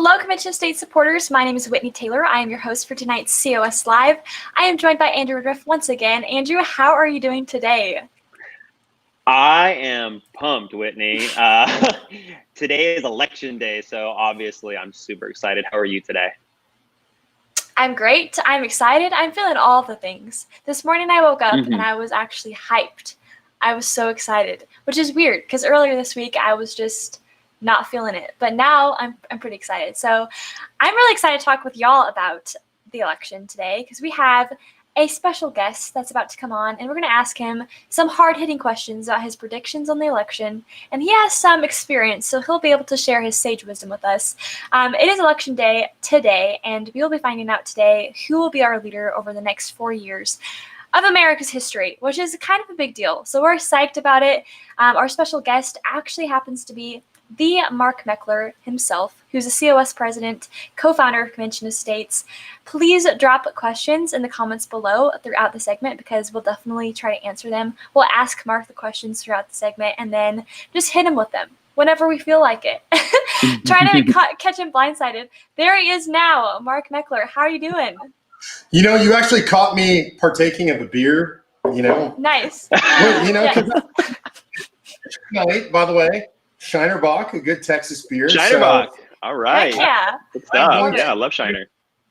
Hello, Convention of State supporters. My name is Whitney Taylor. I am your host for tonight's COS Live. I am joined by Andrew Woodruff once again. Andrew, how are you doing today? I am pumped, Whitney. Today is election day, so obviously I'm super excited. How are you today? I'm great. I'm excited. I'm feeling all the things. This morning I woke up and I was actually hyped. I was so excited, which is weird because earlier this week I was just not feeling it. But now I'm pretty excited. So I'm really excited to talk with y'all about the election today because we have a special guest that's about to come on, and we're going to ask him some hard-hitting questions about his predictions on the election. And he has some experience, so he'll be able to share his sage wisdom with us. It is election day today, and we will be finding out today who will be our leader over the next 4 years of America's history, which is kind of a big deal. So we're psyched about it. Our special guest actually happens to be the Mark Meckler himself, who's a COS president, co-founder of Convention of States. Please drop questions in the comments below throughout the segment because we'll definitely try to answer them. We'll ask Mark the questions throughout the segment and then just hit him with them whenever we feel like it. Try to catch him blindsided. There he is now, Mark Meckler. How are you doing? You know, you actually caught me partaking of a beer, you know. Nice. Well, you know, yes. By the way, Shiner Bock, a good Texas beer. Shiner Bock. All right. Heck yeah. Good stuff. Yeah, I love Shiner.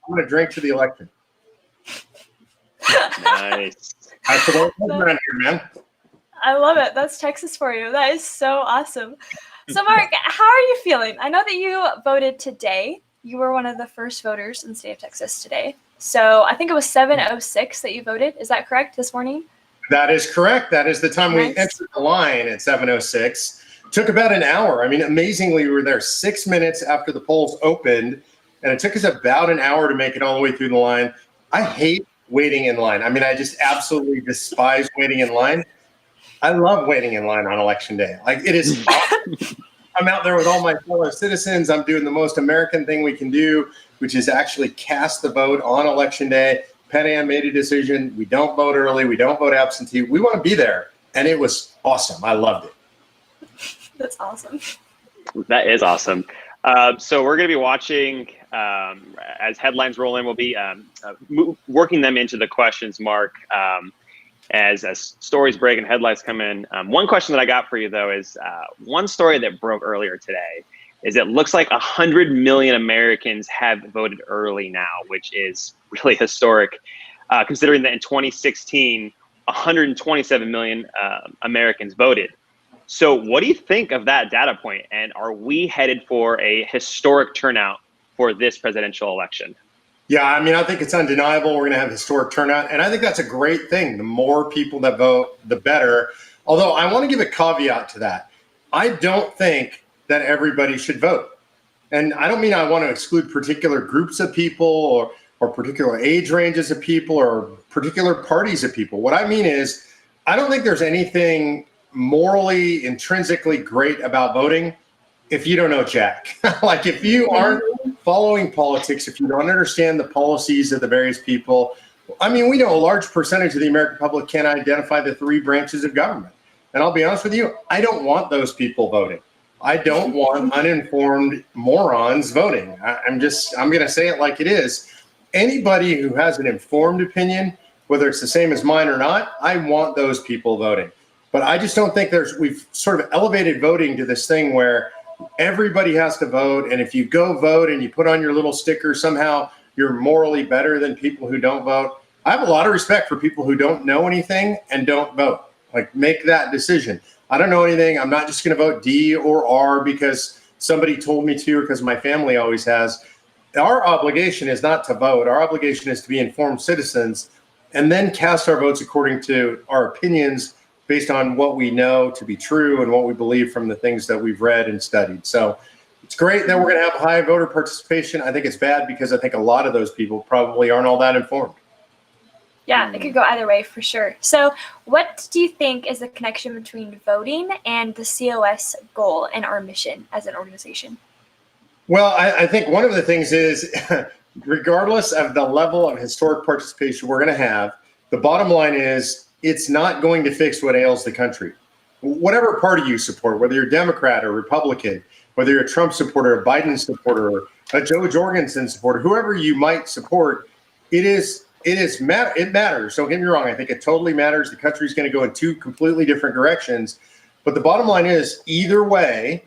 I'm going to drink to the election. Nice. That's the way around here, man. I love it. That's Texas for you. That is so awesome. So, Mark, how are you feeling? I know that you voted today. You were one of the first voters in the state of Texas today. So I think it was 7:06 that you voted. Is that correct this morning? That is correct. That is the time we entered the line at 7:06. Took about an hour. I mean, amazingly, we were there 6 minutes after the polls opened, and it took us about an hour to make it all the way through the line. I hate waiting in line. I mean, I just absolutely despise waiting in line. I love waiting in line on election day. Like, it is awesome. I'm out there with all my fellow citizens. I'm doing the most American thing we can do, which is actually cast the vote on election day. Penn Am made a decision. We don't vote early. We don't vote absentee. We want to be there. And it was awesome. I loved it. That's awesome. That is awesome. So we're going to be watching as headlines roll in. We'll be working them into the questions, Mark, as stories break and headlines come in. One question that I got for you, though, is one story that broke earlier today is it looks like 100 million Americans have voted early now, which is really historic, considering that in 2016, 127 million Americans voted. So what do you think of that data point? And are we headed for a historic turnout for this presidential election? Yeah, I mean, I think it's undeniable we're going to have historic turnout. And I think that's a great thing. The more people that vote, the better. Although I want to give a caveat to that. I don't think that everybody should vote. And I don't mean I want to exclude particular groups of people or particular age ranges of people or particular parties of people. What I mean is, I don't think there's anything morally, intrinsically great about voting if you don't know jack. Like, if you aren't following politics, if you don't understand the policies of the various people, I mean, we know a large percentage of the American public can't identify the three branches of government. And I'll be honest with you, I don't want those people voting. I don't want uninformed morons voting. I'm going to say it like it is. Anybody who has an informed opinion, whether it's the same as mine or not, I want those people voting. But I just don't think we've sort of elevated voting to this thing where everybody has to vote. And if you go vote and you put on your little sticker, somehow you're morally better than people who don't vote. I have a lot of respect for people who don't know anything and don't vote. Like, make that decision. I don't know anything. I'm not just going to vote D or R because somebody told me to or because my family always has. Our obligation is not to vote. Our obligation is to be informed citizens and then cast our votes according to our opinions based on what we know to be true and what we believe from the things that we've read and studied. So it's great that we're going to have high voter participation. I think it's bad because I think a lot of those people probably aren't all that informed. Yeah, it could go either way for sure. So what do you think is the connection between voting and the COS goal and our mission as an organization? Well, I think one of the things is, regardless of the level of historic participation we're going to have, the bottom line is it's not going to fix what ails the country. Whatever party you support, whether you're Democrat or Republican whether you're a Trump supporter, a Biden supporter, a Joe Jorgensen supporter, whoever you might support, it matters. Don't get me wrong. I think it totally matters. The country's going to go in two completely different directions. But the bottom line is, either way,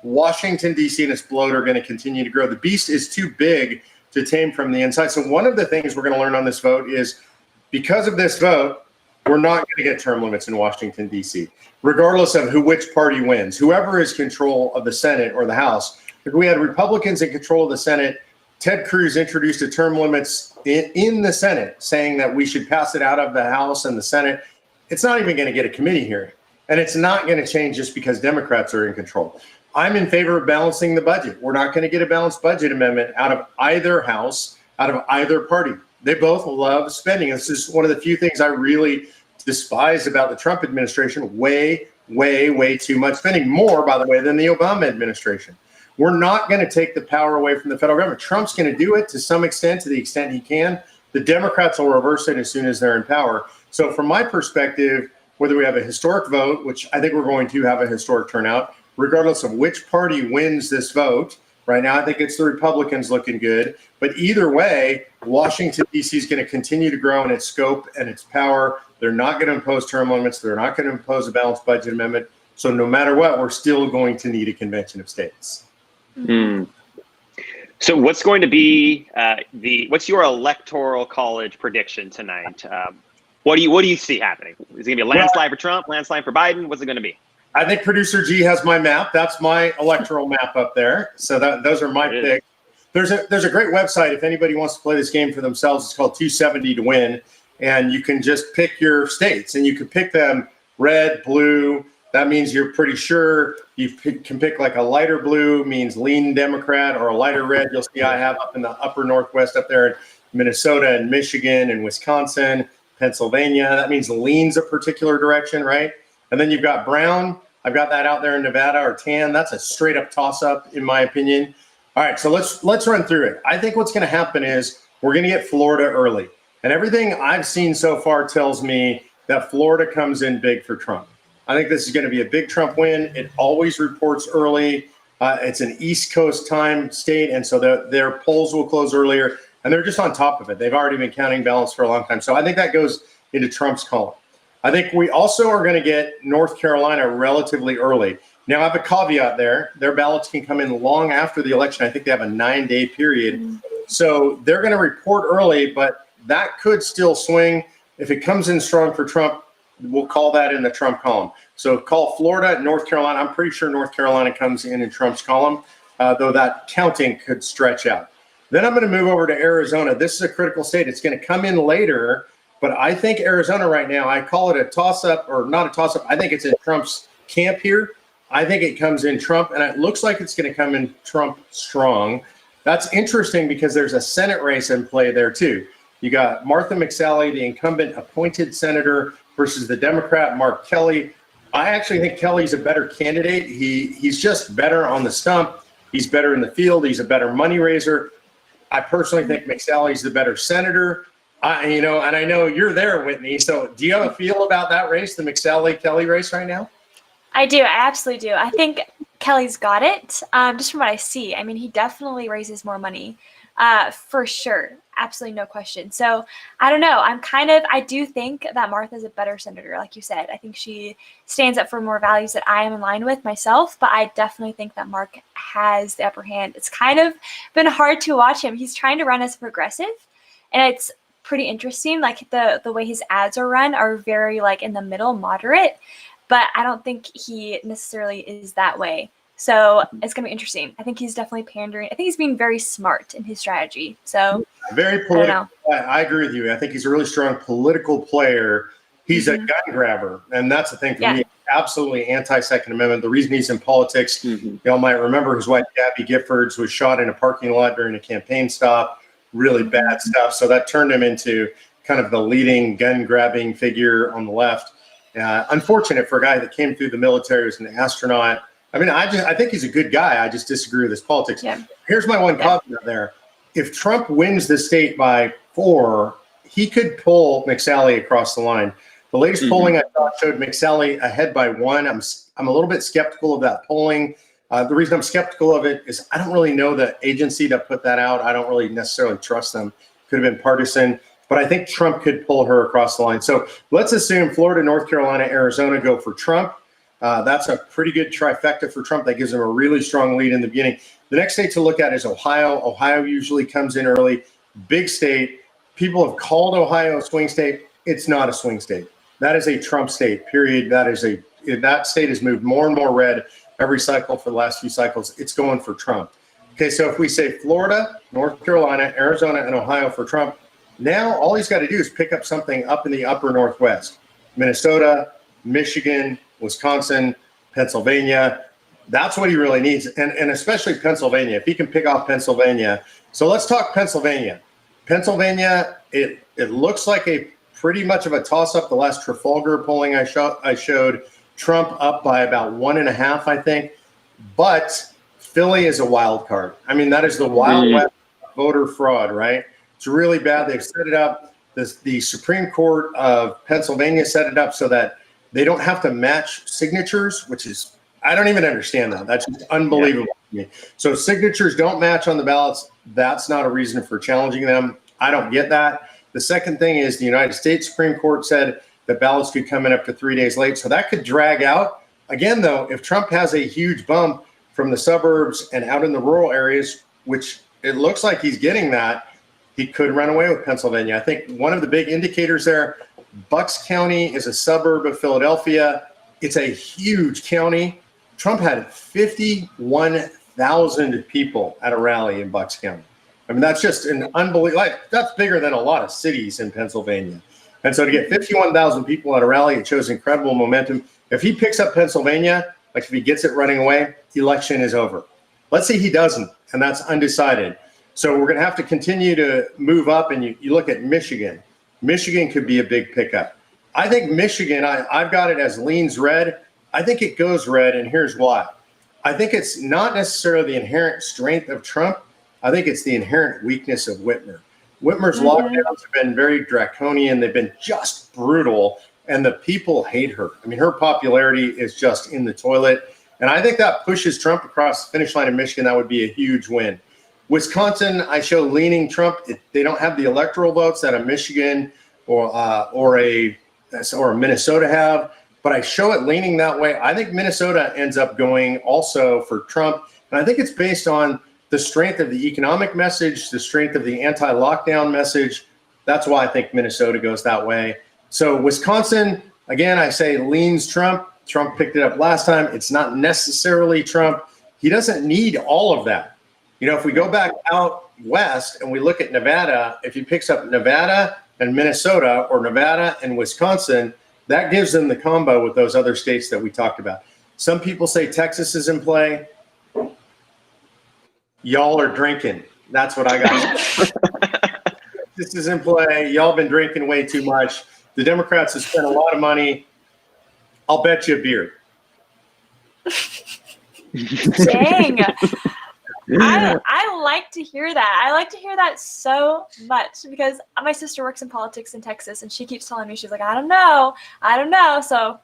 Washington, D.C. and its bloat are going to continue to grow. The beast is too big to tame from the inside. So one of the things we're going to learn on this vote is, because of this vote, we're not going to get term limits in Washington, D.C., regardless of which party wins. Whoever is control of the Senate or the House. If we had Republicans in control of the Senate, Ted Cruz introduced a term limits in the Senate, saying that we should pass it out of the House and the Senate. It's not even going to get a committee hearing. And it's not going to change just because Democrats are in control. I'm in favor of balancing the budget. We're not going to get a balanced budget amendment out of either house, out of either party. They both love spending. This is one of the few things I really despise about the Trump administration. Way, way, way too much spending. More, by the way, than the Obama administration. We're not going to take the power away from the federal government. Trump's going to do it to some extent, to the extent he can. The Democrats will reverse it as soon as they're in power. So from my perspective, whether we have a historic vote, which I think we're going to have a historic turnout, regardless of which party wins this vote. Right now, I think it's the Republicans looking good. But either way, Washington, D.C. is going to continue to grow in its scope and its power. They're not going to impose term limits. They're not going to impose a balanced budget amendment. So no matter what, we're still going to need a convention of states. Mm. So what's going to be what's your electoral college prediction tonight? What do you see happening? Is it going to be a landslide for Trump, landslide for Biden? What's it going to be? I think producer G has my map. That's my electoral map up there. So those are my picks. There's a great website if anybody wants to play this game for themselves. It's called 270 to Win, and you can just pick your states, and you can pick them red, blue. That means you're pretty sure. You can pick like a lighter blue means lean Democrat, or a lighter red. You'll see I have up in the upper Northwest up there in Minnesota and Michigan and Wisconsin, Pennsylvania. That means leans a particular direction, right? And then you've got brown. I've got that out there in Nevada, or tan. That's a straight up toss up, in my opinion. All right, so let's run through it. I think what's going to happen is we're going to get Florida early. And everything I've seen so far tells me that Florida comes in big for Trump. I think this is going to be a big Trump win. It always reports early. It's an East Coast time state, and so their polls will close earlier. And they're just on top of it. They've already been counting ballots for a long time. So I think that goes into Trump's column. I think we also are going to get North Carolina relatively early. Now, I have a caveat there. Their ballots can come in long after the election. I think they have a 9-day period. So they're going to report early, but that could still swing. If it comes in strong for Trump, we'll call that in the Trump column. So call Florida, North Carolina. I'm pretty sure North Carolina comes in Trump's column, though that counting could stretch out. Then I'm going to move over to Arizona. This is a critical state. It's going to come in later. But I think Arizona right now, I call it a toss-up, or not a toss-up. I think it's in Trump's camp here. I think it comes in Trump, and it looks like it's going to come in Trump strong. That's interesting because there's a Senate race in play there, too. You got Martha McSally, the incumbent appointed senator, versus the Democrat, Mark Kelly. I actually think Kelly's a better candidate. He's just better on the stump. He's better in the field. He's a better money raiser. I personally think McSally's the better senator. And I know you're there, Whitney. So do you have a feel about that race, the McSally-Kelly race right now? I do. I absolutely do. I think Kelly's got it, just from what I see. I mean, he definitely raises more money, for sure. Absolutely no question. So I don't know. I do think that Martha's a better senator, like you said. I think she stands up for more values that I am in line with myself, but I definitely think that Mark has the upper hand. It's kind of been hard to watch him. He's trying to run as a progressive, and it's pretty interesting. Like the way his ads are run are very like in the middle, moderate, but I don't think he necessarily is that way. So it's going to be interesting. I think he's definitely pandering. I think he's being very smart in his strategy. So very political. I agree with you. I think he's a really strong political player. He's a gun grabber. And that's the thing for me. Absolutely anti-Second Amendment. The reason he's in politics, y'all might remember his wife, Gabby Giffords, was shot in a parking lot during a campaign stop. Really bad stuff. So that turned him into kind of the leading gun grabbing figure on the left. Unfortunate for a guy that came through the military, was an astronaut. I mean, I think he's a good guy. I just disagree with his politics. Yeah. Here's my one caveat there. If Trump wins the state by 4, he could pull McSally across the line. The latest polling I saw showed McSally ahead by 1. I'm a little bit skeptical of that polling. The reason I'm skeptical of it is I don't really know the agency that put that out. I don't really necessarily trust them. Could have been partisan, but I think Trump could pull her across the line. So let's assume Florida, North Carolina, Arizona go for Trump. That's a pretty good trifecta for Trump. That gives him a really strong lead in the beginning. The next state to look at is Ohio. Ohio usually comes in early. Big state. People have called Ohio a swing state. It's not a swing state. That is a Trump state, period. That state has moved more and more red every cycle for the last few cycles. It's going for Trump. Okay, so if we say Florida, North Carolina, Arizona, and Ohio for Trump, now all he's got to do is pick up something up in the upper Northwest. Minnesota, Michigan, Wisconsin, Pennsylvania. That's what he really needs, and especially Pennsylvania. If he can pick off Pennsylvania. So let's talk Pennsylvania. Pennsylvania, it looks like a pretty much of a toss-up. The last Trafalgar polling I showed Trump up by about 1.5, I think. But Philly is a wild card. I mean, that is the wild west voter fraud, right? It's really bad. They've set it up. The Supreme Court of Pennsylvania set it up so that they don't have to match signatures, which is, I don't even understand that. That's just unbelievable to me. So signatures don't match on the ballots. That's not a reason for challenging them. I don't get that. The second thing is the United States Supreme Court said that ballots could come in up to 3 days late. So that could drag out. Again, though, if Trump has a huge bump from the suburbs and out in the rural areas, which it looks like he's getting that, he could run away with Pennsylvania. I think one of the big indicators there, Bucks County is a suburb of Philadelphia. It's a huge county. Trump had 51,000 people at a rally in Bucks County. I mean, that's just an unbelievable, that's bigger than a lot of cities in Pennsylvania. And so to get 51,000 people at a rally, it shows incredible momentum. If he picks up Pennsylvania, like if he gets it running away, the election is over. Let's say he doesn't, and that's undecided. So we're going to have to continue to move up, and you look at Michigan. Michigan could be a big pickup. I think Michigan, I've got it as leans red. I think it goes red, and here's why. I think it's not necessarily the inherent strength of Trump. I think it's the inherent weakness of Whitmer. Whitmer's lockdowns have been very draconian. They've been just brutal, and the people hate her. I mean, her popularity is just in the toilet, and I think that pushes Trump across the finish line in Michigan. That would be a huge win. Wisconsin, I show leaning Trump. They don't have the electoral votes that a Michigan or a Minnesota have, but I show it leaning that way. I think Minnesota ends up going also for Trump, and I think it's based on the strength of the economic message, the strength of the anti-lockdown message. That's why I think Minnesota goes that way. So Wisconsin, again, I say leans Trump. Trump picked it up last time. It's not necessarily Trump. He doesn't need all of that. You know, if we go back out west and we look at Nevada, if he picks up Nevada and Minnesota or Nevada and Wisconsin, that gives them the combo with those other states that we talked about. Some people say Texas is in play. Y'all are drinking. That's what I got. This is in play. Y'all been drinking way too much. The Democrats have spent a lot of money. I'll bet you a beer. Dang. I like to hear that. I like to hear that so much because my sister works in politics in Texas, and she keeps telling me, she's like, I don't know. So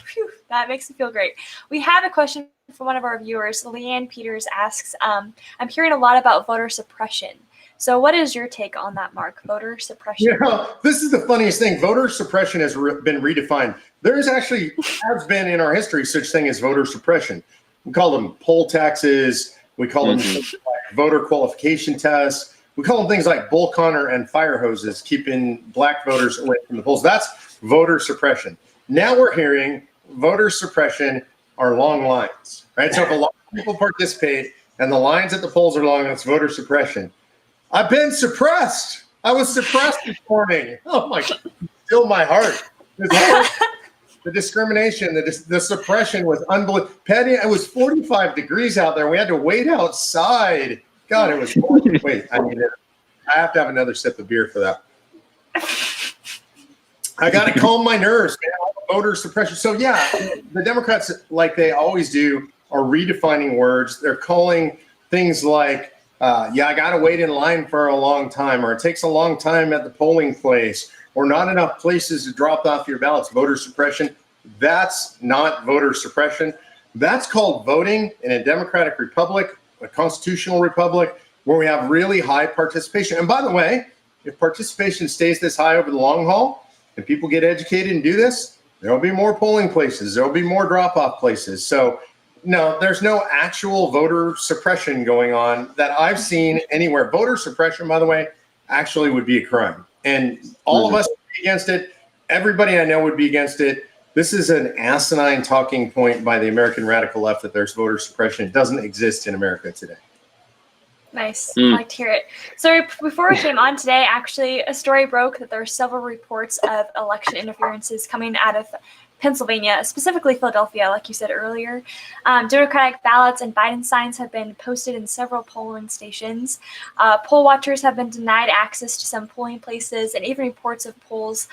that makes me feel great. We have a question from one of our viewers. Leanne Peters asks, I'm hearing a lot about voter suppression. So what is your take on that, Mark? Voter suppression? You know, this is the funniest thing. Voter suppression has been redefined. There's actually has been in our history such thing as voter suppression. We call them poll taxes. We call them like voter qualification tests. We call them things like bull connor and fire hoses, keeping black voters away from the polls. That's voter suppression. Now we're hearing voter suppression are long lines, right? So if a lot of people participate and the lines at the polls are long, that's voter suppression. I've been suppressed. I was suppressed this morning. Oh my God, still my heart. The discrimination, the suppression was unbelievable. Patty, it was 45 degrees out there. We had to wait outside. God, it was horrible. Wait, I have to have another sip of beer for that. I got to calm my nerves, man. Voter suppression. So yeah, the Democrats, like they always do, are redefining words. They're calling things like, I got to wait in line for a long time, or it takes a long time at the polling place, or not enough places to drop off your ballots. Voter suppression. That's not voter suppression. That's called voting in a democratic republic, a constitutional republic, where we have really high participation. And by the way, if participation stays this high over the long haul and people get educated and do this, there'll be more polling places. There'll be more drop-off places. So no, there's no actual voter suppression going on that I've seen anywhere. Voter suppression, by the way, actually would be a crime. And all of us would be against it. Everybody I know would be against it. This is an asinine talking point by the American radical left that there's voter suppression. It doesn't exist in America today. Nice. I like to hear it. So before we came on today, actually, a story broke that there are several reports of election interferences coming out of Pennsylvania, specifically Philadelphia, like you said earlier. Democratic ballots and Biden signs have been posted in several polling stations. Poll watchers have been denied access to some polling places, and even reports of polls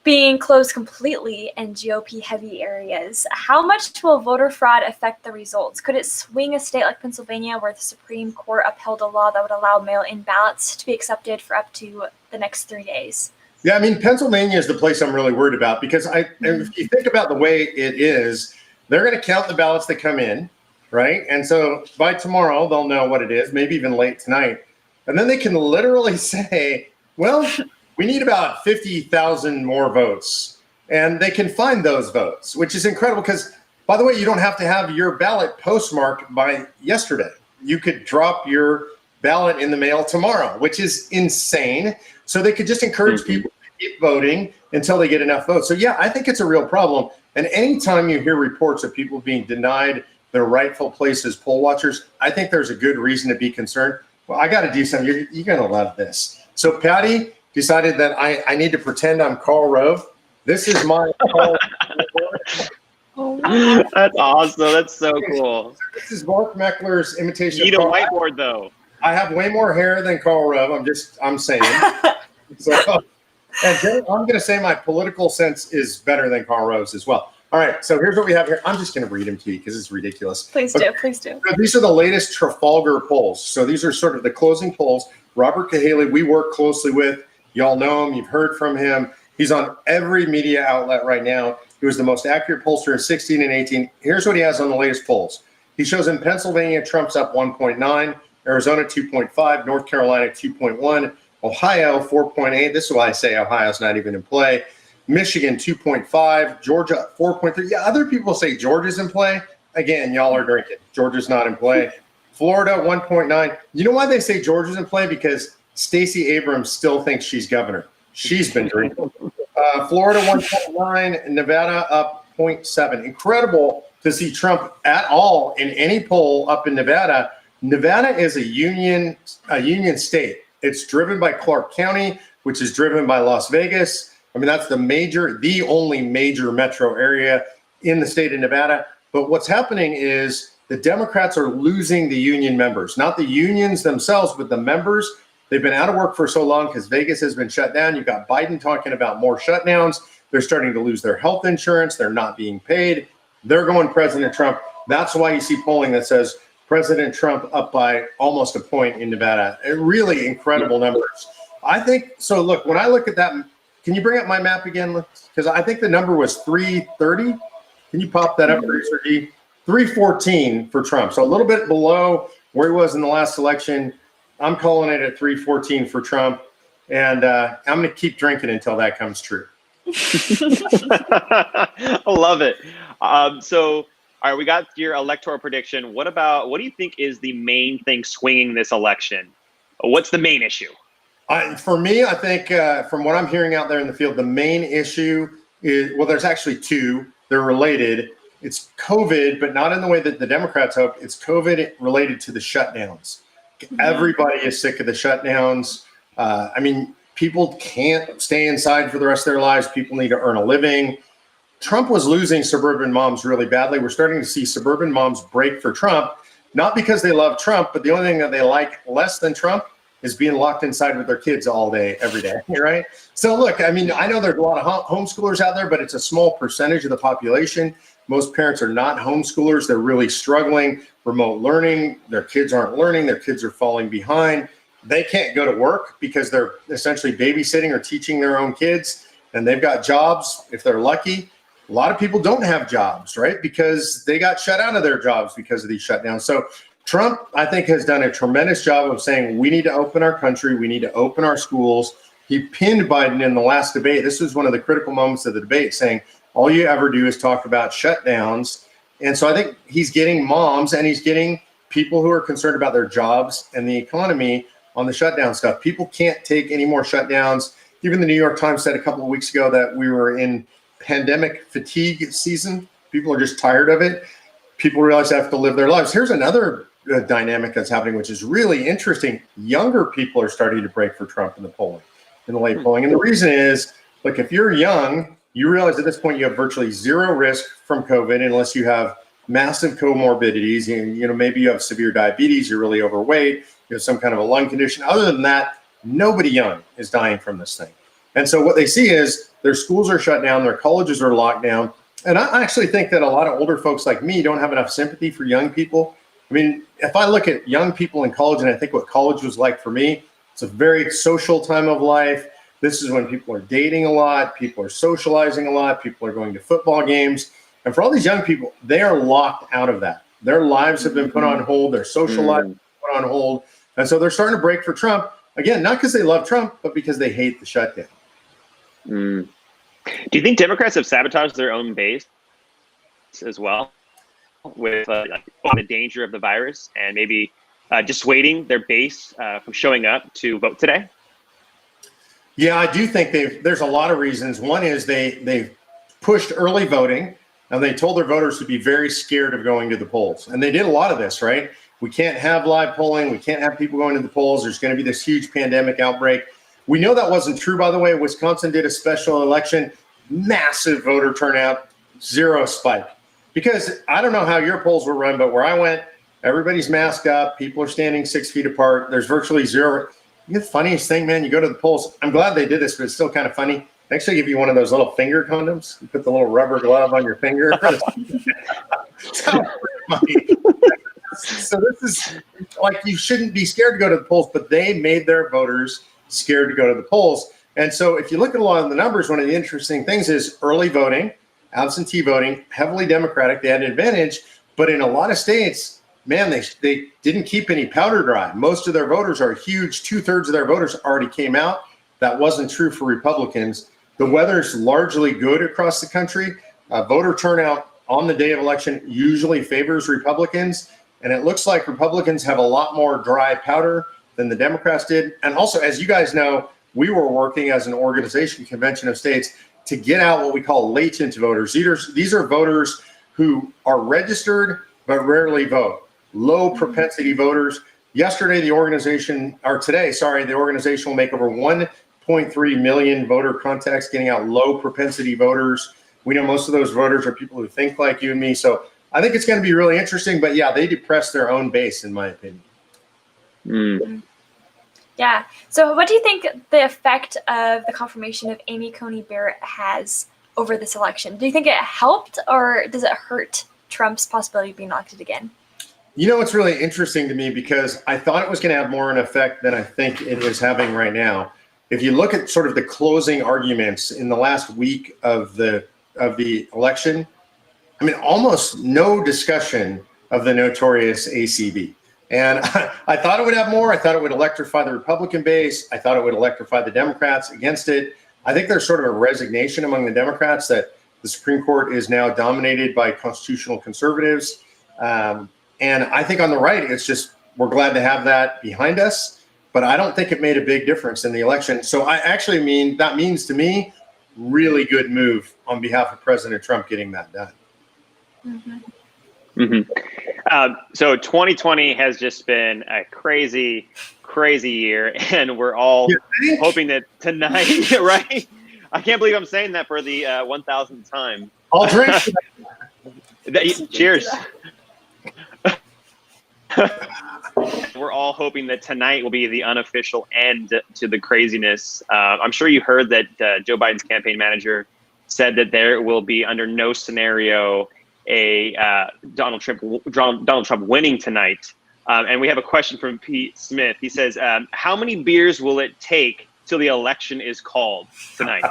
being closed completely in GOP-heavy areas. How much will voter fraud affect the results? Could it swing a state like Pennsylvania, where the Supreme Court upheld a law that would allow mail-in ballots to be accepted for up to the next 3 days? Yeah, I mean, Pennsylvania is the place I'm really worried about because if you think about the way it is, they're going to count the ballots that come in, right? And so by tomorrow, they'll know what it is, maybe even late tonight. And then they can literally say, well, we need about 50,000 more votes. And they can find those votes, which is incredible because, by the way, you don't have to have your ballot postmarked by yesterday. You could drop your ballot in the mail tomorrow, which is insane. So they could just encourage people to keep voting until they get enough votes. So yeah, I think it's a real problem. And anytime you hear reports of people being denied their rightful place as poll watchers, I think there's a good reason to be concerned. Well, I got to do something. You're going to love this. So Patty decided that I need to pretend I'm Karl Rove. This is my Karl Rove. That's awesome. That's so cool. This is Mark Meckler's imitation. You need a whiteboard, though. I have way more hair than Karl Rove. I'm saying. So, and I'm going to say my political sense is better than Karl Rove's as well. All right, so here's what we have here. I'm just going to read them to you because it's ridiculous. Please do. So these are the latest Trafalgar polls. So these are sort of the closing polls. Robert Cahaly, we work closely with. Y'all know him. You've heard from him. He's on every media outlet right now. He was the most accurate pollster in 16 and 18. Here's what he has on the latest polls. He shows in Pennsylvania, Trump's up 1.9, Arizona 2.5, North Carolina 2.1, Ohio 4.8. This is why I say Ohio's not even in play. Michigan 2.5, Georgia 4.3. Yeah, other people say Georgia's in play. Again, y'all are drinking. Georgia's not in play. Florida 1.9. You know why they say Georgia's in play? Because Stacey Abrams still thinks she's governor. She's been drinking. Florida 1.9, Nevada up 0.7. Incredible to see Trump at all in any poll up in Nevada. Nevada is a union state. It's driven by Clark County, which is driven by Las Vegas. I mean, that's the only major metro area in the state of Nevada. But what's happening is the Democrats are losing the union members, not the unions themselves, but the members. They've been out of work for so long because Vegas has been shut down. You've got Biden talking about more shutdowns. They're starting to lose their health insurance. They're not being paid. They're going President Trump. That's why you see polling that says President Trump up by almost a point in Nevada. Really incredible numbers. I think so. Look, when I look at that, can you bring up my map again? Because I think the number was 330. Can you pop that up, producer D? 314 for Trump. So a little bit below where he was in the last election. I'm calling it at 314 for Trump. And I'm going to keep drinking until that comes true. I love it. So, all right, we got your electoral prediction. What do you think is the main thing swinging this election? What's the main issue? For me, I think from what I'm hearing out there in the field, the main issue is, well, there's actually two. They're related. It's COVID, but not in the way that the Democrats hope. It's COVID related to the shutdowns. Everybody is sick of the shutdowns. I mean, people can't stay inside for the rest of their lives. People need to earn a living. Trump was losing suburban moms really badly. We're starting to see suburban moms break for Trump, not because they love Trump, but the only thing that they like less than Trump is being locked inside with their kids all day, every day, right? So look, I mean, I know there's a lot of homeschoolers out there, but it's a small percentage of the population. Most parents are not homeschoolers. They're really struggling. Remote learning, their kids aren't learning. Their kids are falling behind. They can't go to work because they're essentially babysitting or teaching their own kids, and they've got jobs if they're lucky. a lot of people don't have jobs, right? Because they got shut out of their jobs because of these shutdowns. So Trump, I think, has done a tremendous job of saying we need to open our country, we need to open our schools. He pinned Biden in the last debate. This was one of the critical moments of the debate, saying all you ever do is talk about shutdowns. And so I think he's getting moms and he's getting people who are concerned about their jobs and the economy on the shutdown stuff. People can't take any more shutdowns. Even the New York Times said a couple of weeks ago that we were in pandemic fatigue season. People are just tired of it. People realize they have to live their lives. Here's another dynamic that's happening, which is really interesting. Younger people are starting to break for Trump in the polling, in the late polling. And the reason is, look, if you're young, you realize at this point you have virtually zero risk from COVID unless you have massive comorbidities. You know, maybe you have severe diabetes, you're really overweight, you have some kind of a lung condition. Other than that, nobody young is dying from this thing. And so what they see is their schools are shut down, their colleges are locked down. And I actually think that a lot of older folks like me don't have enough sympathy for young people. I mean, if I look at young people in college and I think what college was like for me, it's a very social time of life. This is when people are dating a lot, people are socializing a lot, people are going to football games. And for all these young people, they are locked out of that. Their lives have been put on hold, their social lives have been put on hold. And so they're starting to break for Trump. Again, not because they love Trump, but because they hate the shutdown. Do you think Democrats have sabotaged their own base as well with the danger of the virus and maybe dissuading their base from showing up to vote today? Yeah, I do think there's a lot of reasons. One is they've pushed early voting, and they told their voters to be very scared of going to the polls. And they did a lot of this, right? We can't have live polling. We can't have people going to the polls. There's going to be this huge pandemic outbreak. We know that wasn't true, by the way. Wisconsin did a special election, massive voter turnout, zero spike. Because I don't know how your polls were run, but where I went, everybody's masked up. People are standing 6 feet apart. There's virtually zero. The funniest thing, man, you go to the polls. I'm glad they did this, but it's still kind of funny. They actually give you one of those little finger condoms. You put the little rubber glove on your finger. So this is like, you shouldn't be scared to go to the polls, but they made their voters scared to go to the polls. And so if you look at a lot of the numbers, one of the interesting things is early voting, absentee voting, heavily Democratic. They had an advantage, but in a lot of states, man, they didn't keep any powder dry. Most of their voters are huge. 2/3 of their voters already came out. That wasn't true for Republicans. The weather's largely good across the country. Voter turnout on the day of election usually favors Republicans. And it looks like Republicans have a lot more dry powder than the Democrats did. And also, as you guys know, we were working as an organization, Convention of States, to get out what we call latent voters. These are voters who are registered but rarely vote. Low propensity voters. Yesterday, the organization will make over 1.3 million voter contacts, getting out low propensity voters. We know most of those voters are people who think like you and me. So I think it's going to be really interesting. But yeah, they depress their own base, in my opinion. Yeah. So what do you think the effect of the confirmation of Amy Coney Barrett has over this election? Do you think it helped, or does it hurt Trump's possibility of being elected again? You know, it's really interesting to me because I thought it was going to have more an effect than I think it is having right now. If you look at sort of the closing arguments in the last week of the election, I mean, almost no discussion of the notorious ACB. And I thought it would have more. I thought it would electrify the Republican base. I thought it would electrify the Democrats against it. I think there's sort of a resignation among the Democrats that the Supreme Court is now dominated by constitutional conservatives. And I think on the right, it's just, we're glad to have that behind us. But I don't think it made a big difference in the election. So I actually mean, that means to me, really good move on behalf of President Trump getting that done. So 2020 has just been a crazy, crazy year. And we're all hoping that tonight, right? I can't believe I'm saying that for the 1,000th time. I'll drink. Cheers. We're all hoping that tonight will be the unofficial end to the craziness. I'm sure you heard that Joe Biden's campaign manager said that there will be under no scenario a Donald Trump winning tonight. And we have a question from Pete Smith. He says, how many beers will it take till the election is called tonight?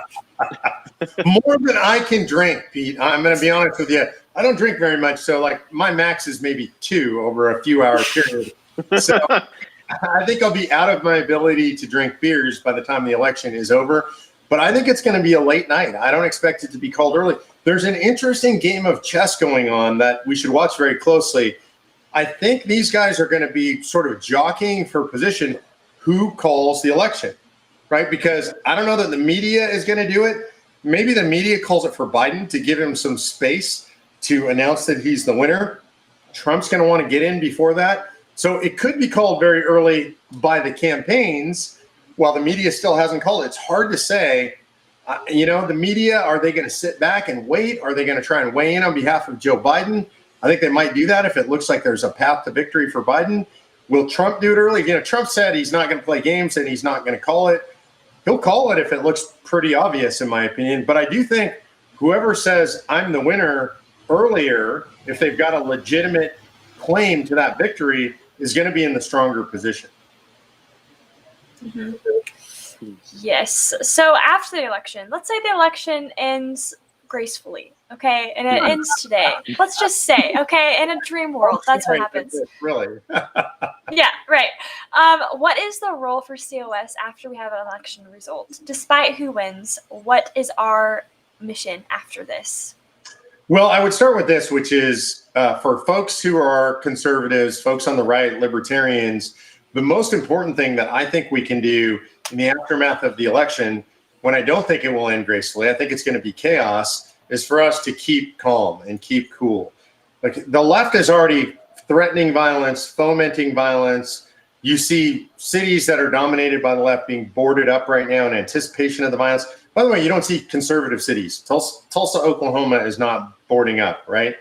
More than I can drink, Pete. I'm going to be honest with you. I don't drink very much, so like my max is maybe 2 over a few hour period. So I think I'll be out of my ability to drink beers by the time the election is over. But I think it's going to be a late night. I don't expect it to be called early. There's an interesting game of chess going on that we should watch very closely. I think these guys are going to be sort of jockeying for position who calls the election, right? Because I don't know that the media is going to do it. Maybe the media calls it for Biden to give him some space to announce that he's the winner. Trump's going to want to get in before that. So it could be called very early by the campaigns while the media still hasn't called it. It's hard to say. The media, are they going to sit back and wait? Are they going to try and weigh in on behalf of Joe Biden? I think they might do that if it looks like there's a path to victory for Biden. Will Trump do it early? Trump said he's not going to play games and he's not going to call it. He'll call it if it looks pretty obvious, in my opinion. But I do think whoever says I'm the winner earlier, if they've got a legitimate claim to that victory, is going to be in the stronger position. Mm-hmm. Yes. So after the election, let's say the election ends gracefully, okay? And it ends today. Let's just say, okay, in a dream world, that's what happens. Really? Yeah, right. What is the role for COS after we have an election result? Despite who wins, what is our mission after this? Well, I would start with this, which is for folks who are conservatives, folks on the right, libertarians, the most important thing that I think we can do in the aftermath of the election, when I don't think it will end gracefully, I think it's going to be chaos, is for us to keep calm and keep cool. Like the left is already threatening violence, fomenting violence. You see cities that are dominated by the left being boarded up right now in anticipation of the violence. By the way, you don't see conservative cities. Tulsa, Oklahoma is not boarding up, right?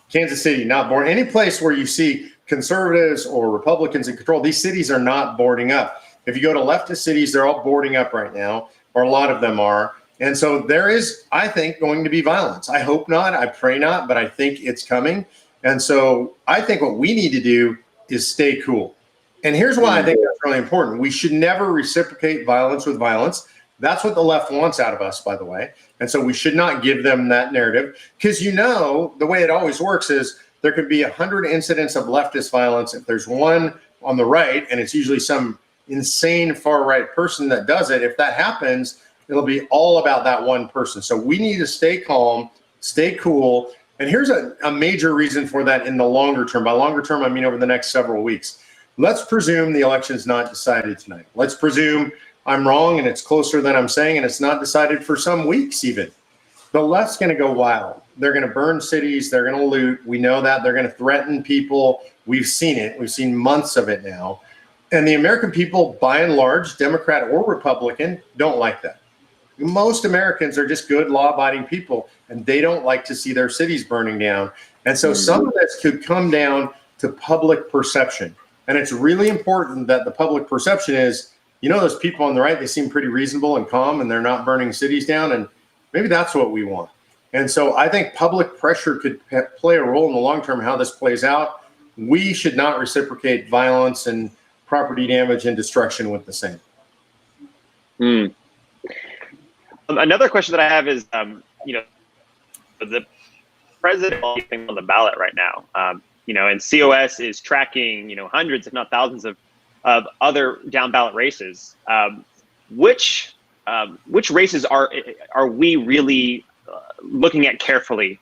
Kansas City, not boarding. Any place where you see conservatives or Republicans in control, these cities are not boarding up. If you go to leftist cities, they're all boarding up right now, or a lot of them are. And so there is, I think, going to be violence. I hope not. I pray not, but I think it's coming. And so I think what we need to do is stay cool. And here's why I think that's really important. We should never reciprocate violence with violence. That's what the left wants out of us, by the way. And so we should not give them that narrative, because the way it always works is there could be 100 incidents of leftist violence. If there's one on the right, and it's usually some insane far right person that does it, if that happens, it'll be all about that one person. So we need to stay calm, stay cool. And here's a major reason for that in the longer term. By longer term, I mean over the next several weeks. Let's presume the election's not decided tonight. Let's presume I'm wrong and it's closer than I'm saying, and it's not decided for some weeks even. The left's going to go wild. They're going to burn cities. They're going to loot. We know that. They're going to threaten people. We've seen it. We've seen months of it now. And the American people, by and large, Democrat or Republican, don't like that. Most Americans are just good, law-abiding people, and they don't like to see their cities burning down. And so some of this could come down to public perception. And it's really important that the public perception is, those people on the right, they seem pretty reasonable and calm, and they're not burning cities down. And maybe that's what we want. And so I think public pressure could play a role in the long term, how this plays out. We should not reciprocate violence and property damage and destruction with the same. Another question that I have is, the president is on the ballot right now, and COS is tracking, hundreds, if not thousands of other down ballot races. Which races are we really looking at carefully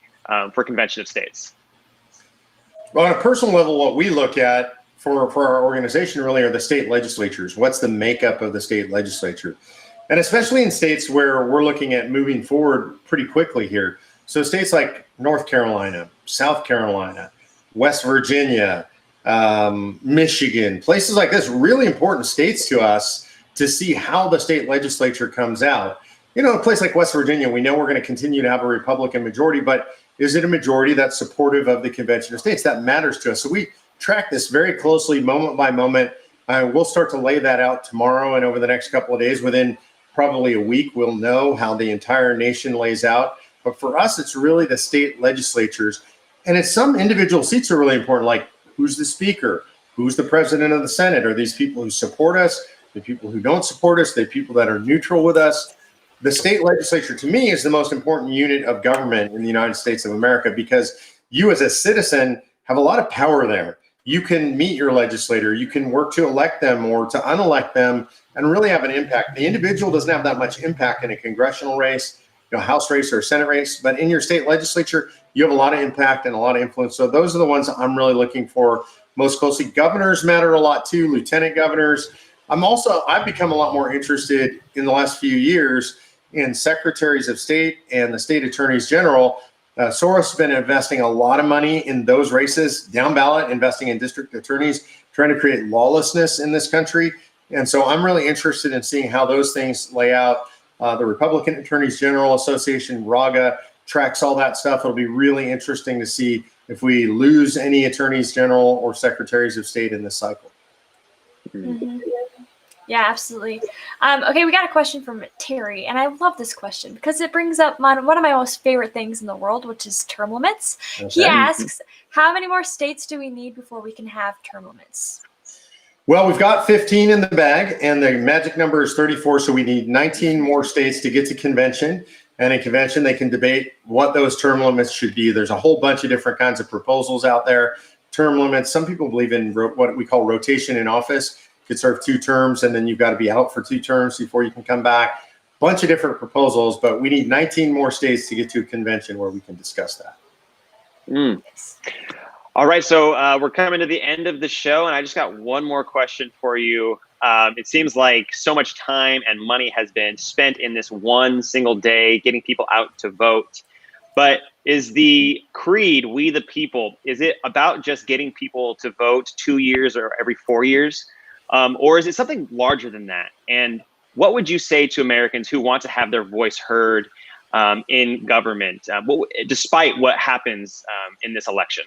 for convention of states? Well, on a personal level, what we look at for our organization really are the state legislatures. What's the makeup of the state legislature? And especially in states where we're looking at moving forward pretty quickly here. So states like North Carolina, South Carolina, West Virginia, Michigan, places like this, really important states to us to see how the state legislature comes out. A place like West Virginia, we know we're going to continue to have a Republican majority, but is it a majority that's supportive of the convention of states? That matters to us. So we track this very closely, moment by moment. We'll start to lay that out tomorrow and over the next couple of days. Within probably a week, we'll know how the entire nation lays out. But for us, it's really the state legislatures. And it's some individual seats are really important, like who's the speaker, who's the president of the Senate, are these people who support us, the people who don't support us, the people that are neutral with us. The state legislature, to me, is the most important unit of government in the United States of America, because you as a citizen have a lot of power there. You can meet your legislator, you can work to elect them or to unelect them and really have an impact. The individual doesn't have that much impact in a congressional race, House race or Senate race, but in your state legislature, you have a lot of impact and a lot of influence. So those are the ones I'm really looking for most closely. Governors matter a lot too, lieutenant governors. I've become a lot more interested in the last few years in secretaries of state and the state attorneys general. Soros has been investing a lot of money in those races, down ballot, investing in district attorneys, trying to create lawlessness in this country. And so I'm really interested in seeing how those things lay out. The Republican Attorneys General Association, RAGA, tracks all that stuff. It'll be really interesting to see if we lose any attorneys general or secretaries of state in this cycle. Mm-hmm. Yeah, absolutely. Okay, we got a question from Terry, and I love this question because it brings up one of my most favorite things in the world, which is term limits. Okay. He asks, how many more states do we need before we can have term limits? Well, we've got 15 in the bag, and the magic number is 34, so we need 19 more states to get to convention. And in convention, they can debate what those term limits should be. There's a whole bunch of different kinds of proposals out there. Term limits, some people believe in what we call rotation in office. You could serve 2 terms, and then you've got to be out for 2 terms before you can come back. Bunch of different proposals, but we need 19 more states to get to a convention where we can discuss that. All right, so we're coming to the end of the show, and I just got one more question for you. It seems like so much time and money has been spent in this one single day getting people out to vote. But is the creed, we the people, is it about just getting people to vote 2 years or every 4 years? Or is it something larger than that? And what would you say to Americans who want to have their voice heard in government, despite what happens in this election?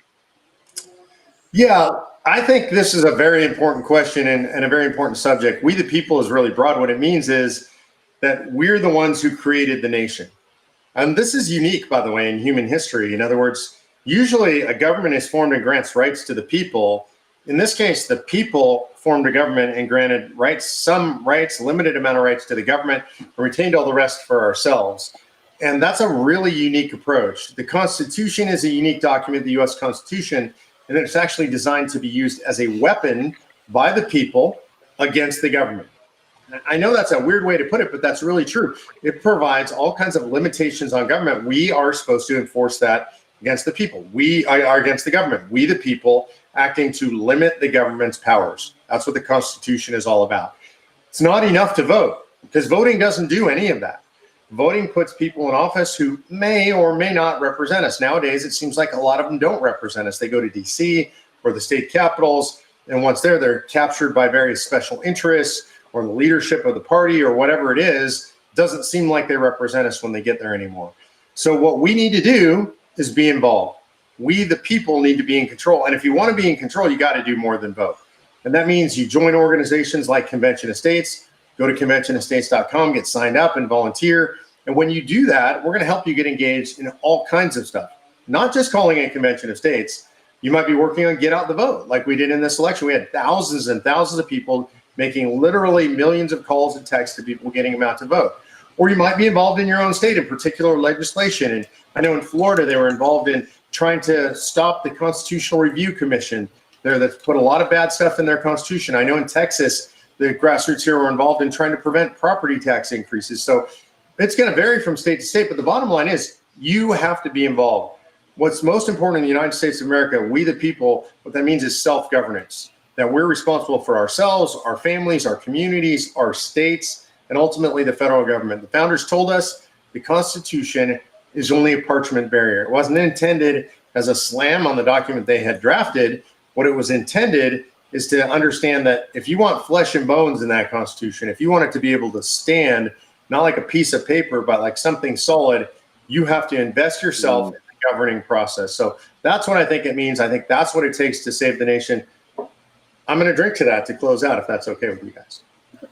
Yeah, I think this is a very important question and a very important subject. We the people is really broad. What it means is that we're the ones who created the nation. And this is unique, by the way, in human history. In other words, usually a government is formed and grants rights to the people. In this case, the people formed a government and granted some rights, limited amount of rights to the government, and retained all the rest for ourselves. And that's a really unique approach. The Constitution is a unique document, the U.S. Constitution, and it's actually designed to be used as a weapon by the people against the government. I know that's a weird way to put it, but that's really true. It provides all kinds of limitations on government. We are supposed to enforce that against the people. We are against the government. We, the people, acting to limit the government's powers. That's what the Constitution is all about. It's not enough to vote, because voting doesn't do any of that. Voting puts people in office who may or may not represent us. Nowadays, it seems like a lot of them don't represent us. They go to DC or the state capitals, and once they're captured by various special interests or the leadership of the party or whatever it is. Doesn't seem like they represent us when they get there anymore. So what we need to do is be involved. We, the people, need to be in control. And if you want to be in control, you got to do more than vote. And that means you join organizations like Convention of States, go to conventionofstates.com, get signed up and volunteer. And when you do that, we're going to help you get engaged in all kinds of stuff, not just calling a Convention of States. You might be working on Get Out the Vote, like we did in this election. We had thousands and thousands of people making literally millions of calls and texts to people getting them out to vote. Or you might be involved in your own state in particular legislation. And I know in Florida, they were involved in trying to stop the Constitutional Review Commission there that's put a lot of bad stuff in their constitution. I know in Texas, the grassroots here were involved in trying to prevent property tax increases. So it's going to vary from state to state, but the bottom line is you have to be involved. What's most important in the United States of America, we the people, what that means is self-governance, that we're responsible for ourselves, our families, our communities, our states, and ultimately the federal government. The founders told us the Constitution is only a parchment barrier. It wasn't intended as a slam on the document they had drafted. What it was intended is to understand that if you want flesh and bones in that Constitution, if you want it to be able to stand, not like a piece of paper, but like something solid, you have to invest yourself in the governing process. So that's what I think it means. I think that's what it takes to save the nation. I'm going to drink to that to close out, if that's okay with you guys.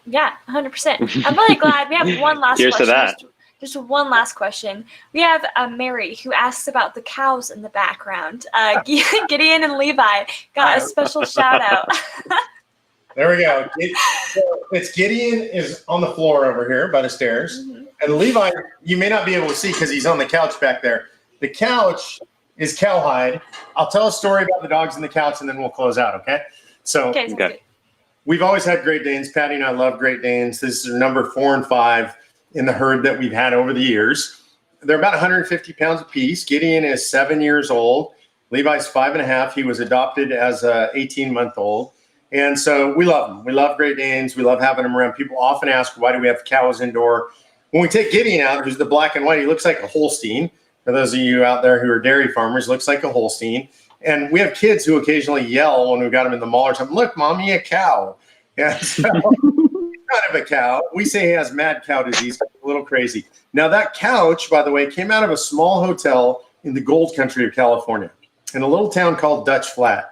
Yeah, 100%. I'm really glad we have one last Cheers question. To that. Just one last question. We have Mary who asks about the cows in the background. Gideon and Levi got a special shout out. There we go. It's Gideon is on the floor over here by the stairs. Mm-hmm. And Levi, you may not be able to see because he's on the couch back there. The couch is cowhide. I'll tell a story about the dogs and the couch, and then we'll close out, okay? So okay. We've always had Great Danes. Patty and I love Great Danes. This is number 4 and 5 in the herd that we've had over the years. They're about 150 pounds apiece. Gideon is 7 years old. Levi's 5.5. He was adopted as a 18-month-old. And so we love them. We love Great Danes. We love having them around. People often ask, why do we have cows indoor? When we take Gideon out, who's the black and white, he looks like a Holstein. For those of you out there who are dairy farmers, looks like a Holstein. And we have kids who occasionally yell when we got them in the mall or something, look, Mommy, a cow. Yeah, so he's kind of a cow. We say he has mad cow disease, a little crazy. Now, that couch, by the way, came out of a small hotel in the gold country of California in a little town called Dutch Flat.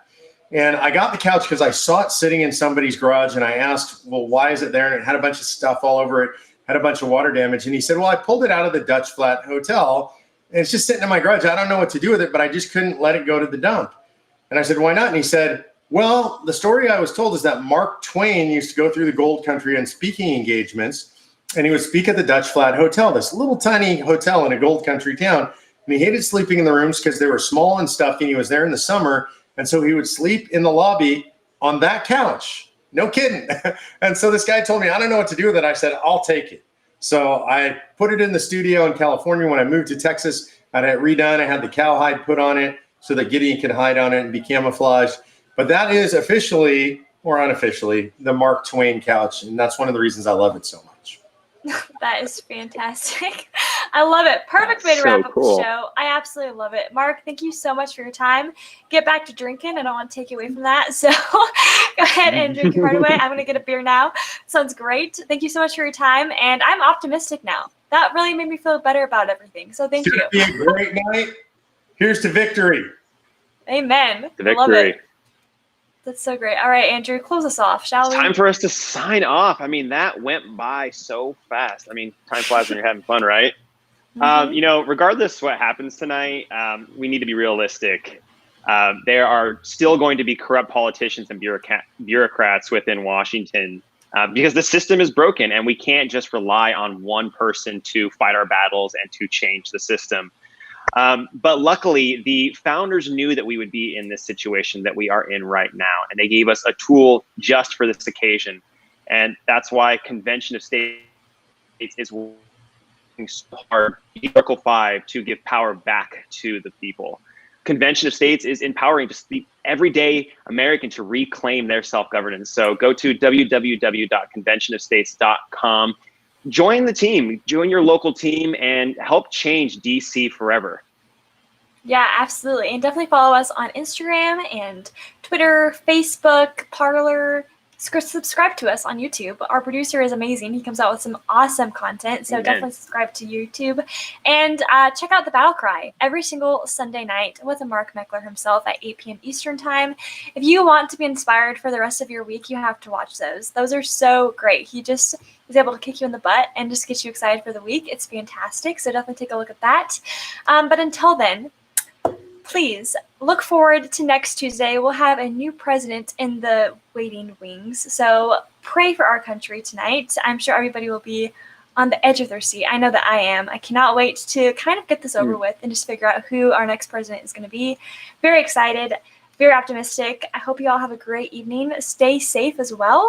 And I got the couch because I saw it sitting in somebody's garage, and I asked, well, why is it there? And it had a bunch of stuff all over it, had a bunch of water damage. And he said, well, I pulled it out of the Dutch Flat Hotel, and it's just sitting in my garage. I don't know what to do with it, but I just couldn't let it go to the dump. And I said, why not? And he said, well, the story I was told is that Mark Twain used to go through the gold country on speaking engagements, and he would speak at the Dutch Flat Hotel, this little tiny hotel in a gold country town. And he hated sleeping in the rooms because they were small and stuffy, and he was there in the summer. And so he would sleep in the lobby on that couch. No kidding. And so this guy told me, I don't know what to do with it. I said, I'll take it. So I put it in the studio in California. When I moved to Texas, I had it redone. I had the cowhide put on it so that Gideon could hide on it and be camouflaged. But that is officially or unofficially the Mark Twain couch. And that's one of the reasons I love it so much. That is fantastic. I love it. Perfect way to wrap up the show. I absolutely love it. Mark, thank you so much for your time. Get back to drinking. I don't want to take you away from that. So go ahead and drink your heart away. I'm going to get a beer now. Sounds great. Thank you so much for your time. And I'm optimistic now. That really made me feel better about everything. So thank you. It's going to be a great night. Here's to victory. Amen. The victory. Love it. That's so great. All right, Andrew, close us off, shall we? Time for us to sign off. I mean, that went by so fast. I mean, time flies when you're having fun, right? Mm-hmm. Regardless what happens tonight, we need to be realistic. There are still going to be corrupt politicians and bureaucrats within Washington because the system is broken, and we can't just rely on one person to fight our battles and to change the system. But luckily, the founders knew that we would be in this situation that we are in right now, and they gave us a tool just for this occasion. And that's why Convention of States is working so hard, Article 5, to give power back to the people. Convention of States is empowering just the everyday American to reclaim their self-governance. So go to www.conventionofstates.com. Join the team, join your local team, and help change DC forever. Yeah, absolutely. And definitely follow us on Instagram and Twitter, Facebook, Parler. Subscribe to us on YouTube. Our producer is amazing. He comes out with some awesome content. So definitely subscribe to YouTube. And check out The Battle Cry every single Sunday night with Mark Meckler himself at 8 p.m. Eastern Time. If you want to be inspired for the rest of your week, you have to watch those. Those are so great. He just is able to kick you in the butt and just get you excited for the week. It's fantastic. So definitely take a look at that. But until then, please look forward to next Tuesday. We'll have a new president in the waiting wings. So pray for our country tonight. I'm sure everybody will be on the edge of their seat. I know that I am. I cannot wait to kind of get this over with and just figure out who our next president is going to be. Very excited, very optimistic. I hope you all have a great evening. Stay safe as well.